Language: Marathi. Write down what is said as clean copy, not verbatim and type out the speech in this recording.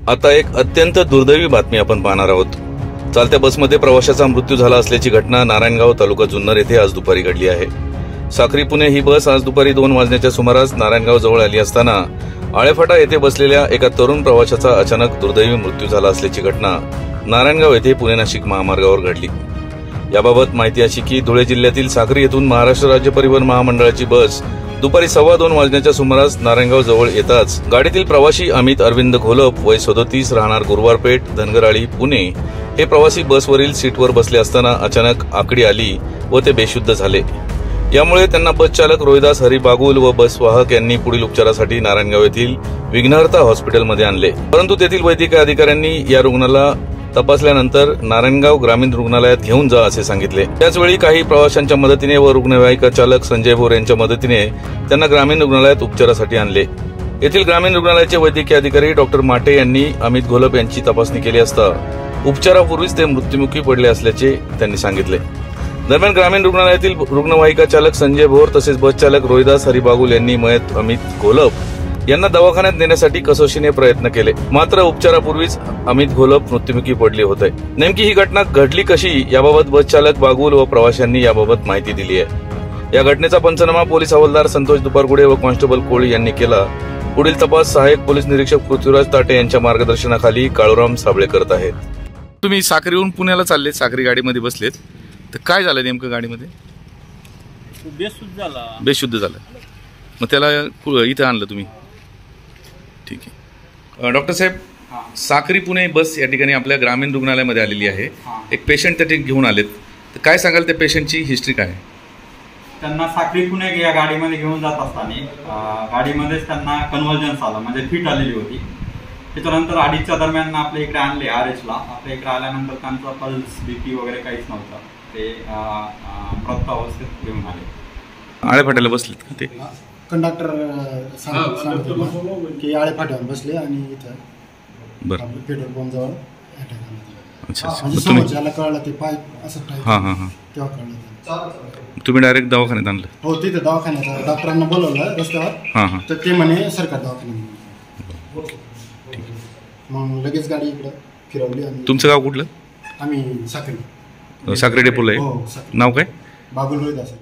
आता एक अत्यंत दुर्दैवी बातमी आपण पाहणार आहोत। चालत्या बसमध्ये प्रवाशाचा मृत्यू झाला असल्याची घटना नारायणगाव तालुका जुन्नर येथे आज दुपारी घडली आहे। साक्री पुणे ही बस आज दुपारी 2 वाजण्याच्या सुमारास नारायणगाव जवळ आली असताना आळेफाटा येथे बसलेल्या एका तरुण प्रवाशाचा अचानक दुर्दैवी मृत्यू झाला असल्याची घटना नारायणगाव येथे पुणे नाशिक महामार्गावर घडली। याबाबत माहिती अशी की धुळे जिल्ह्यातील साक्री येथून महाराष्ट्र राज्य परिवहन महामंडळाची बस दुपारी 2:15 वाजण्याच्या सुमारास नारायणगाव जवळ येताच गाडीतील प्रवासी अमित अरविंद घोलप वय 37 राहणार गुरुवारपेठ धनगरआळी पुणे हे प्रवासी बसवरील सीटवर बसले असताना अचानक आकडी आली व ते बेशुद्ध झाले। यामुळे त्यांना बस चालक रोहिदास हरी बागुल व बस वाहक यांनी पुढील उपचारासाठी नारायणगाव येथील विघ्नहर्ता हॉस्पिटलमध्ये आणले, परंतु तेथील वैद्यकीय अधिकाऱ्यांनी या रुग्णाला तपासल्यानंतर नारायणगाव ग्रामीण रुग्णालयात घेऊन जा असे सांगितले। त्याचवेळी काही प्रवाशांच्या मदतीने व रुग्णवाहिका चालक संजय भोर यांच्या मदतीने त्यांना ग्रामीण रुग्णालयात उपचारासाठी आणले। येथील ग्रामीण रुग्णालयाचे वैद्यकीय अधिकारी डॉक्टर माटे यांनी अमित घोलप यांची तपासणी केली असता उपचारापूर्वीच ते मृत्युमुखी पडले असल्याचे त्यांनी सांगितले। दरम्यान ग्रामीण रुग्णालयातील रुग्णवाहिका चालक संजय भोर तसेच बस चालक रोहिदास हरी बागुल यांनी मयत अमित घोलप यांना दवाखान्यात नेण्यासाठी कसोशीने प्रयत्न केले, मात्र उपचारापूर्वीच अमित घोलप मृत्युमुखी पडले होते। नेमकी ही घटना घडली कशी याबाबत बस चालक बागुल व प्रवाशांनी याबाबत माहिती दिली आहे। या घटनेचा पंचनामा पोलीस हवालदार संतोष दुपारगुडे व कॉन्स्टेबल कोळी यांनी केला। पुढील तपास सहाय्यक पोलीस निरीक्षक पृथ्वीराज ताटे यांच्या मार्गदर्शनाखाली काळूराम साबळे करत आहेत। तुम्ही साक्रीहून पुण्याला चालले, साक्री गाडीमध्ये बसलेत, तर काय झालं नेमकं गाडीमध्ये? बेशुद्ध झालं। मग त्याला इथं आणलं तुम्ही? ठीक आहे डॉक्टर साहेब, साक्री पुणे बस या ठिकाणी आपल्या ग्रामीण रुग्णालयामध्ये आलेली आहे। एक पेशंट त्या ठिकाणी घेऊन आलेत, तर काय सांगाल त्या पेशंटची हिस्ट्री काय? त्यांना साक्री पुणे या गाडीमध्ये घेऊन जात असताना गाडीमध्येच त्यांना कन्व्हर्जन्स आलं, म्हणजे फिट आलेली होती। त्याच्यानंतर 2:30च्या दरम्यान आपल्या इकडे आणले RH ला। आपल्या इकडे आल्यानंतर त्यांचा पल्स BP वगैरे काहीच नव्हतं, ते मृत अवस्थेत घेऊन आले। आळेफाट्याला बसलेत का ते? कंडक्टर की आळेफाट्यावर बसले आणि इथं पेट्रोल पंप जवळ अटॅक आला। अच्छा, समोरच्याला कळलं ते पाईप असं तेव्हा कळलं। तुम्ही डायरेक्ट दवाखान्यात आणलं? हो, तिथे दवाखान्यात डॉक्टरांना बोलवलं रस्त्यावर, तर ते म्हणे सरकार दवाखान्यात। मग लगेच गाडी इकडं फिरवली। आणि तुमचं गाव कुठलं? आम्ही साक्री डेपोला आहे। नाव काय? बागुल रोहिदास।